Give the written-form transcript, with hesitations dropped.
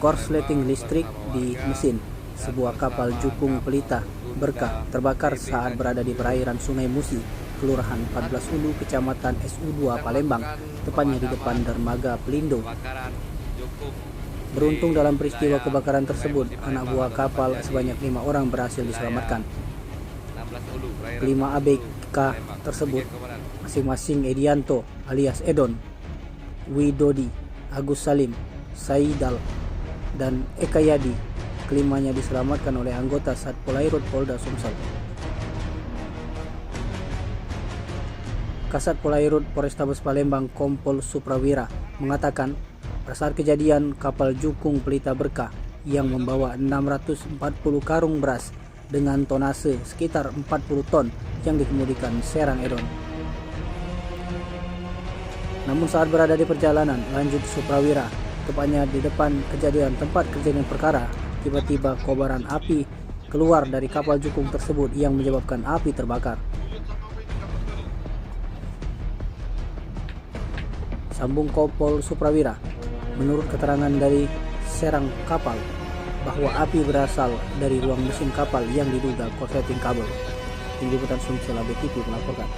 korsleting listrik di mesin sebuah kapal jukung pelita berkah terbakar saat berada di perairan Sungai Musi, Kelurahan 14 Ulu, Kecamatan SU2 Palembang, tepatnya di depan dermaga Pelindo. Beruntung dalam peristiwa kebakaran tersebut, anak buah kapal sebanyak 5 orang berhasil diselamatkan. Kelima ABK tersebut masing-masing Edianto alias Edon, Widodi, Agus Salim, Saidal, dan Eka Yadi. Kelimanya diselamatkan oleh anggota Satpolairut Polda Sumsel. Kasat Polairut Polrestabes Palembang Kompol Suprawira mengatakan pada saat kejadian kapal jukung pelita berkah yang membawa 640 karung beras dengan tonase sekitar 40 ton yang dikemudikan Serang Edon. Namun saat berada di perjalanan, lanjut Suprawira, tepatnya di depan kejadian tempat kejadian perkara, tiba-tiba kobaran api keluar dari kapal jukung tersebut yang menyebabkan api terbakar. Sambung Kompol Suprawira, menurut keterangan dari serang kapal bahwa api berasal dari ruang mesin kapal yang diduga korsleting kabel. Tim Liputan Sumsel ABTV melaporkan.